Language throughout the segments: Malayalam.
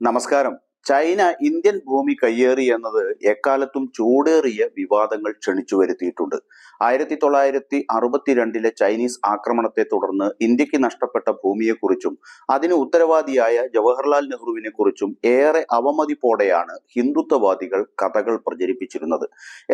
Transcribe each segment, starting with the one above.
നമസ്കാരം. ചൈന ഇന്ത്യൻ ഭൂമി കയ്യേറി എന്നത് എക്കാലത്തും ചൂടേറിയ വിവാദങ്ങൾ ക്ഷണിച്ചു വരുത്തിയിട്ടുണ്ട്. 1962 ചൈനീസ് ആക്രമണത്തെ തുടർന്ന് ഇന്ത്യക്ക് നഷ്ടപ്പെട്ട ഭൂമിയെക്കുറിച്ചും അതിന് ഉത്തരവാദിയായ ജവഹർലാൽ നെഹ്റുവിനെ കുറിച്ചും ഏറെ അവമതിപ്പോടെയാണ് ഹിന്ദുത്വവാദികൾ കഥകൾ പ്രചരിപ്പിച്ചിരുന്നത്.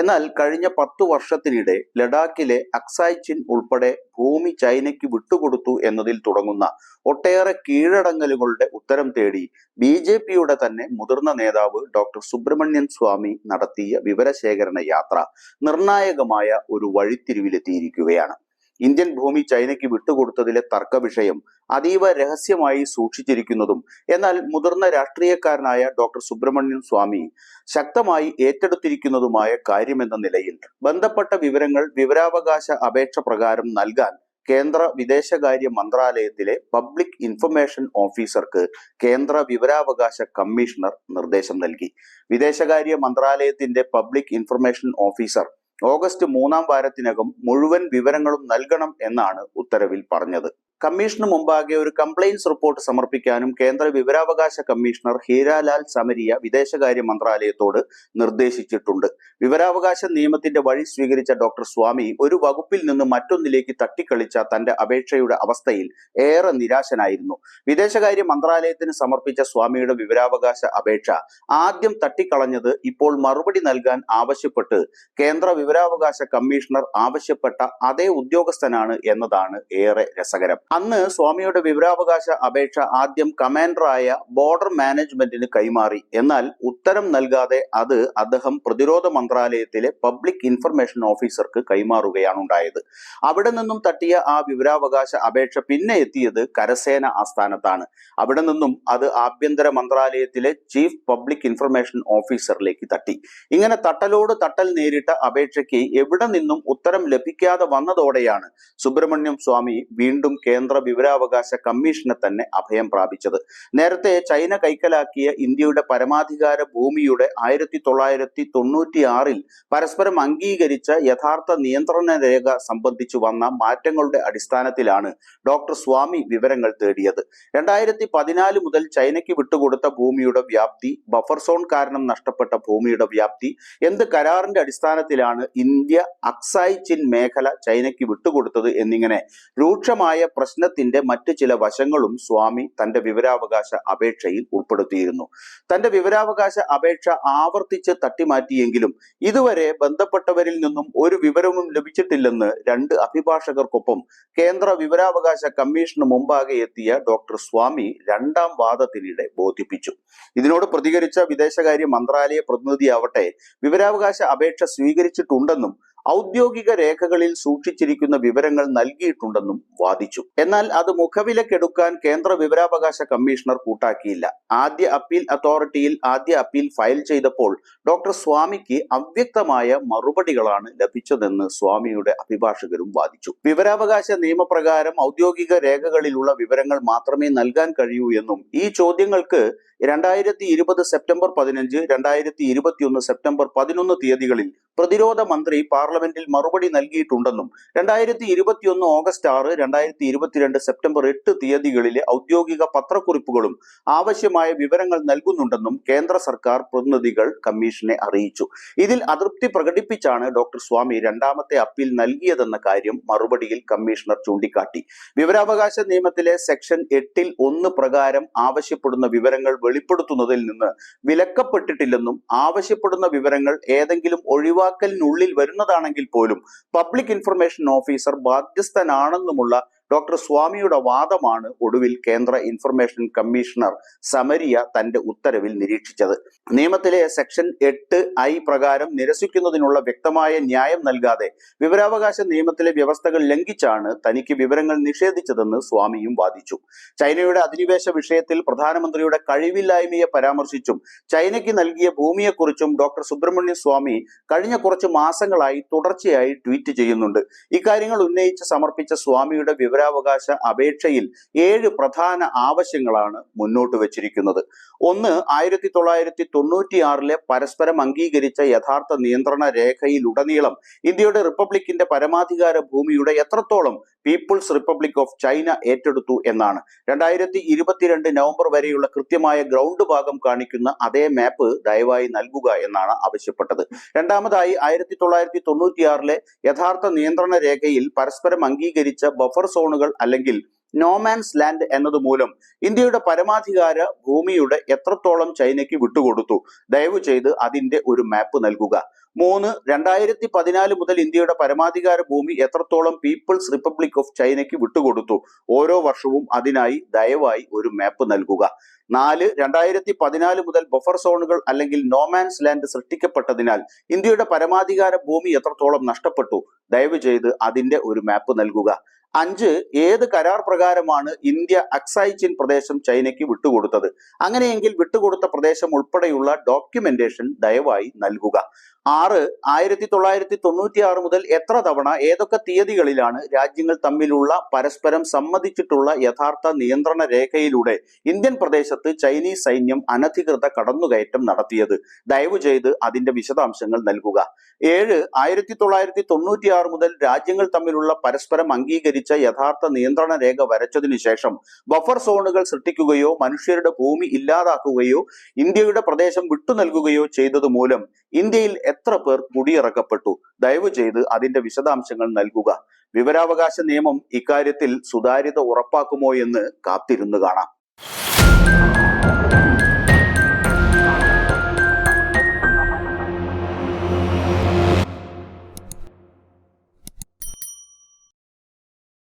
എന്നാൽ കഴിഞ്ഞ 10 വർഷത്തിനിടെ ലഡാക്കിലെ അക്സായ് ചിൻ ഉൾപ്പെടെ ഭൂമി ചൈനയ്ക്ക് വിട്ടുകൊടുത്തു എന്നതിൽ തുടങ്ങുന്ന ഒട്ടേറെ കീഴടങ്ങലുകളുടെ ഉത്തരം തേടി BJPയുടെ തന്നെ മുതിർന്ന നേതാവ് ഡോക്ടർ സുബ്രഹ്മണ്യൻ സ്വാമി നടത്തിയ വിവരശേഖരണ യാത്ര നിർണായകമായ ഒരു വഴിത്തിരിവിലെത്തിയിരിക്കുകയാണ്. ഇന്ത്യൻ ഭൂമി ചൈനയ്ക്ക് വിട്ടുകൊടുത്തതിലെ തർക്ക വിഷയം അതീവ രഹസ്യമായി സൂക്ഷിച്ചിരിക്കുന്നതും എന്നാൽ മുതിർന്ന രാഷ്ട്രീയക്കാരനായ ഡോക്ടർ സുബ്രഹ്മണ്യൻ സ്വാമി ശക്തമായി ഏറ്റെടുത്തിരിക്കുന്നതുമായ കാര്യമെന്ന നിലയിൽ ബന്ധപ്പെട്ട വിവരങ്ങൾ വിവരാവകാശ അപേക്ഷ പ്രകാരം നൽകാൻ കേന്ദ്ര വിദേശകാര്യ മന്ത്രാലയത്തിലെ പബ്ലിക് ഇൻഫർമേഷൻ ഓഫീസർക്ക് കേന്ദ്ര വിവരാവകാശ കമ്മീഷണർ നിർദ്ദേശം നൽകി. വിദേശകാര്യ മന്ത്രാലയത്തിന്റെ പബ്ലിക് ഇൻഫർമേഷൻ ഓഫീസർ ഓഗസ്റ്റ് 3-ാം വാരത്തിനകം മുഴുവൻ വിവരങ്ങളും നൽകണം എന്നാണ് ഉത്തരവിൽ പറഞ്ഞത്. കമ്മീഷന് മുമ്പാകെ ഒരു കംപ്ലയിൻസ് റിപ്പോർട്ട് സമർപ്പിക്കാനും കേന്ദ്ര വിവരാവകാശ കമ്മീഷണർ ഹീരാലാൽ സമരിയ വിദേശകാര്യ മന്ത്രാലയത്തോട് നിർദ്ദേശിച്ചിട്ടുണ്ട്. വിവരാവകാശ നിയമത്തിന്റെ വഴി സ്വീകരിച്ച ഡോക്ടർ സ്വാമി ഒരു വകുപ്പിൽ നിന്ന് മറ്റൊന്നിലേക്ക് തട്ടിക്കളിച്ച തന്റെ അപേക്ഷയുടെ അവസ്ഥയിൽ ഏറെ നിരാശനായിരുന്നു. വിദേശകാര്യ മന്ത്രാലയത്തിന് സമർപ്പിച്ച സ്വാമിയുടെ വിവരാവകാശ അപേക്ഷ ആദ്യം തട്ടിക്കളഞ്ഞത് ഇപ്പോൾ മറുപടി നൽകാൻ ആവശ്യപ്പെട്ട് കേന്ദ്ര വിവരാവകാശ കമ്മീഷണർ ആവശ്യപ്പെട്ട അതേ ഉദ്യോഗസ്ഥനാണ് എന്നതാണ് ഏറെ രസകരം. അന്ന് സ്വാമിയുടെ വിവരാവകാശ അപേക്ഷ ആദ്യം കമാൻഡറായ ബോർഡർ മാനേജ്മെന്റിന് കൈമാറി. എന്നാൽ ഉത്തരം നൽകാതെ അത് അദ്ദേഹം പ്രതിരോധ മന്ത്രാലയത്തിലെ പബ്ലിക് ഇൻഫർമേഷൻ ഓഫീസർക്ക് കൈമാറുകയാണ് ഉണ്ടായത്. അവിടെ നിന്നും തട്ടിയ ആ വിവരാവകാശ അപേക്ഷ പിന്നെ എത്തിയത് കരസേന ആസ്ഥാനത്താണ്. അവിടെ നിന്നും അത് ആഭ്യന്തര മന്ത്രാലയത്തിലെ ചീഫ് പബ്ലിക് ഇൻഫർമേഷൻ ഓഫീസറിലേക്ക് തട്ടി. ഇങ്ങനെ തട്ടലോട് തട്ടൽ നേരിട്ട അപേക്ഷയ്ക്ക് എവിടെ നിന്നും ഉത്തരം ലഭിക്കാതെ വന്നതോടെയാണ് സുബ്രഹ്മണ്യം സ്വാമി വീണ്ടും കേന്ദ്ര വിവരാവകാശ കമ്മീഷനെ തന്നെ അഭയം പ്രാപിച്ചത്. നേരത്തെ ചൈന കൈക്കലാക്കിയ ഇന്ത്യയുടെ പരമാധികാര ഭൂമിയുടെ 1996 പരസ്പരം അംഗീകരിച്ച യഥാർത്ഥ നിയന്ത്രണ രേഖ സംബന്ധിച്ചു വന്ന മാറ്റങ്ങളുടെ അടിസ്ഥാനത്തിലാണ് ഡോക്ടർ സ്വാമി വിവരങ്ങൾ തേടിയത്. 2014 മുതൽ ചൈനയ്ക്ക് വിട്ടുകൊടുത്ത ഭൂമിയുടെ വ്യാപ്തി, ബഫർ സോൺ കാരണം നഷ്ടപ്പെട്ട ഭൂമിയുടെ വ്യാപ്തി, എന്ത് കരാറിന്റെ അടിസ്ഥാനത്തിലാണ് ഇന്ത്യ അക്സായ് ചിൻ മേഖല ചൈനയ്ക്ക് വിട്ടുകൊടുത്തത് എന്നിങ്ങനെ രൂക്ഷമായ പ്രശ്നത്തിന്റെ മറ്റ് ചില വശങ്ങളും സ്വാമി തന്റെ വിവരാവകാശ അപേക്ഷയിൽ ഉൾപ്പെടുത്തിയിരുന്നു. തന്റെ വിവരാവകാശ അപേക്ഷ ആവർത്തിച്ച് തട്ടിമാറ്റിയെങ്കിലും ഇതുവരെ ബന്ധപ്പെട്ടവരിൽ നിന്നും ഒരു വിവരവും ലഭിച്ചിട്ടില്ലെന്ന് 2 അഭിഭാഷകർക്കൊപ്പം കേന്ദ്ര വിവരാവകാശ കമ്മീഷന് മുമ്പാകെ എത്തിയ ഡോക്ടർ സ്വാമി 2-ാം വാദത്തിനിടെ ബോധിപ്പിച്ചു. ഇതിനോട് പ്രതികരിച്ച വിദേശകാര്യ മന്ത്രാലയ പ്രതിനിധിയാവട്ടെ വിവരാവകാശ അപേക്ഷ സ്വീകരിച്ചിട്ടുണ്ടെന്നും ഔദ്യോഗിക രേഖകളിൽ സൂക്ഷിച്ചിരിക്കുന്ന വിവരങ്ങൾ നൽകിയിട്ടുണ്ടെന്നും വാദിച്ചു. എന്നാൽ അത് മുഖവിലക്കെടുക്കാൻ കേന്ദ്ര വിവരാവകാശ കമ്മീഷണർ കൂട്ടാക്കിയില്ല. ആദ്യ അപ്പീൽ അതോറിറ്റിയിൽ ആദ്യ അപ്പീൽ ഫയൽ ചെയ്തപ്പോൾ ഡോക്ടർ സ്വാമിക്ക് അവ്യക്തമായ മറുപടികളാണ് ലഭിച്ചതെന്ന് സ്വാമിയുടെ അഭിഭാഷകരും വാദിച്ചു. വിവരാവകാശ നിയമപ്രകാരം ഔദ്യോഗിക രേഖകളിലുള്ള വിവരങ്ങൾ മാത്രമേ നൽകാൻ കഴിയൂ എന്നും ഈ ചോദ്യങ്ങൾക്ക് 2020 സെപ്റ്റംബർ 15, 2021 സെപ്റ്റംബർ 11 തീയതികളിൽ പ്രതിരോധ മന്ത്രി പാർലമെന്റിൽ മറുപടി നൽകിയിട്ടുണ്ടെന്നും 2021 ഓഗസ്റ്റ് 6, 2022 സെപ്റ്റംബർ 8 തീയതികളിലെ ഔദ്യോഗിക പത്രക്കുറിപ്പുകളും ആവശ്യമായ വിവരങ്ങൾ നൽകുന്നുണ്ടെന്നും കേന്ദ്ര സർക്കാർ പ്രതിനിധികൾ കമ്മീഷനെ അറിയിച്ചു. ഇതിൽ അതൃപ്തി പ്രകടിപ്പിച്ചാണ് ഡോക്ടർ സ്വാമി 2-ാമത്തെ അപ്പീൽ നൽകിയതെന്ന കാര്യം മറുപടിയിൽ കമ്മീഷണർ ചൂണ്ടിക്കാട്ടി. വിവരാവകാശ നിയമത്തിലെ സെക്ഷൻ 8-ൽ 1 പ്രകാരം ആവശ്യപ്പെടുന്ന വിവരങ്ങൾ വെളിപ്പെടുത്തുന്നതിൽ നിന്ന് വിലക്കപ്പെട്ടിട്ടില്ലെന്നും ആവശ്യപ്പെടുന്ന വിവരങ്ങൾ ഏതെങ്കിലും ഒഴിവാക്കലിനുള്ളിൽ വരുന്നതാണെങ്കിൽ പോലും പബ്ലിക് ഇൻഫർമേഷൻ ഓഫീസർ ബാധ്യസ്ഥനാണെന്നുമുള്ള ഡോക്ടർ സ്വാമിയുടെ വാദമാണ് ഒടുവിൽ കേന്ദ്ര ഇൻഫർമേഷൻ കമ്മീഷണർ സമരിയ തന്റെ ഉത്തരവിൽ നിരീക്ഷിച്ചത്. നിയമത്തിലെ സെക്ഷൻ 8I പ്രകാരം നിരസിക്കുന്നതിനുള്ള വ്യക്തമായ ന്യായം നൽകാതെ വിവരാവകാശ നിയമത്തിലെ വ്യവസ്ഥകൾ ലംഘിച്ചാണ് തനിക്ക് വിവരങ്ങൾ നിഷേധിച്ചതെന്ന് സ്വാമിയും വാദിച്ചു. ചൈനയുടെ അധിനിവേശ വിഷയത്തിൽ പ്രധാനമന്ത്രിയുടെ കഴിവില്ലായ്മയെ പരാമർശിച്ചും ചൈനയ്ക്ക് നൽകിയ ഭൂമിയെക്കുറിച്ചും ഡോക്ടർ സുബ്രഹ്മണ്യ സ്വാമി കഴിഞ്ഞ കുറച്ച് മാസങ്ങളായി തുടർച്ചയായി ട്വീറ്റ് ചെയ്യുന്നുണ്ട്. ഇക്കാര്യങ്ങൾ ഉന്നയിച്ച് സമർപ്പിച്ച സ്വാമിയുടെ വിവരാവകാശ അപേക്ഷയിൽ 7 പ്രധാന ആവശ്യങ്ങളാണ് മുന്നോട്ട് വച്ചിരിക്കുന്നത്. ഒന്ന്, 1996 പരസ്പരം അംഗീകരിച്ച യഥാർത്ഥ നിയന്ത്രണ രേഖയിലുടനീളം ഇന്ത്യയുടെ റിപ്പബ്ലിക്കിന്റെ പരമാധികാര ഭൂമിയുടെ എത്രത്തോളം പീപ്പിൾസ് റിപ്പബ്ലിക് ഓഫ് ചൈന ഏറ്റെടുത്തു എന്നാണ്. 2022 നവംബർ വരെയുള്ള കൃത്യമായ ഗ്രൗണ്ട് ഭാഗം കാണിക്കുന്ന അതേ മാപ്പ് ദയവായി നൽകുക എന്നാണ് ആവശ്യപ്പെട്ടത്. രണ്ടാമതായി, 1996 യഥാർത്ഥ നിയന്ത്രണ രേഖയിൽ പരസ്പരം അംഗീകരിച്ച ബഫർ സോണുകൾ അല്ലെങ്കിൽ നോമാൻസ് ലാൻഡ് എന്നതുമൂലം ഇന്ത്യയുടെ പരമാധികാര ഭൂമിയുടെ എത്രത്തോളം ചൈനയ്ക്ക് വിട്ടുകൊടുത്തു, ദയവ് ചെയ്ത് അതിന്റെ ഒരു മാപ്പ് നൽകുക. 3, 2014 മുതൽ ഇന്ത്യയുടെ പരമാധികാര ഭൂമി എത്രത്തോളം പീപ്പിൾസ് റിപ്പബ്ലിക് ഓഫ് ചൈനയ്ക്ക് വിട്ടുകൊടുത്തു, ഓരോ വർഷവും അതിനായി ദയവായി ഒരു മാപ്പ് നൽകുക. 4, 2014 മുതൽ ബഫർ സോണുകൾ അല്ലെങ്കിൽ നോമാൻസ് ലാൻഡ് സൃഷ്ടിക്കപ്പെട്ടതിനാൽ ഇന്ത്യയുടെ പരമാധികാര ഭൂമി എത്രത്തോളം നഷ്ടപ്പെട്ടു, ദയവ് ചെയ്ത് അതിന്റെ ഒരു മാപ്പ് നൽകുക. 5, ഏത് കരാർ പ്രകാരമാണ് ഇന്ത്യ അക്സായ് ചിൻ പ്രദേശം ചൈനയ്ക്ക് വിട്ടുകൊടുത്തത്, അങ്ങനെയെങ്കിൽ വിട്ടുകൊടുത്ത പ്രദേശം ഉൾപ്പെടെയുള്ള ഡോക്യുമെന്റേഷൻ ദയവായി നൽകുക. 6, 1996 മുതൽ എത്ര തവണ ഏതൊക്കെ തീയതികളിലാണ് രാജ്യങ്ങൾ തമ്മിലുള്ള പരസ്പരം സമ്മതിച്ചിട്ടുള്ള യഥാർത്ഥ നിയന്ത്രണ രേഖയിലൂടെ ഇന്ത്യൻ പ്രദേശത്ത് ചൈനീസ് സൈന്യം അനധികൃത കടന്നുകയറ്റം നടത്തിയത്, ദയവ് ചെയ്ത് അതിന്റെ വിശദാംശങ്ങൾ നൽകുക. 7, 1996 മുതൽ രാജ്യങ്ങൾ തമ്മിലുള്ള പരസ്പരം അംഗീകരിച്ച യഥാർത്ഥ നിയന്ത്രണ രേഖ വരച്ചതിനു ശേഷം ബഫർ സോണുകൾ സൃഷ്ടിക്കുകയോ മനുഷ്യരുടെ ഭൂമി ഇല്ലാതാക്കുകയോ ഇന്ത്യയുടെ പ്രദേശം വിട്ടു നൽകുകയോ ചെയ്തത് മൂലം ഇന്ത്യയിൽ എത്ര പേർ കുടിയിറക്കപ്പെട്ടു, ദയവ് ചെയ്ത് അതിന്റെ വിശദാംശങ്ങൾ നൽകുക. വിവരാവകാശ നിയമം ഇക്കാര്യത്തിൽ സുതാര്യത ഉറപ്പാക്കുമോ എന്ന് കാത്തിരുന്നു കാണാം.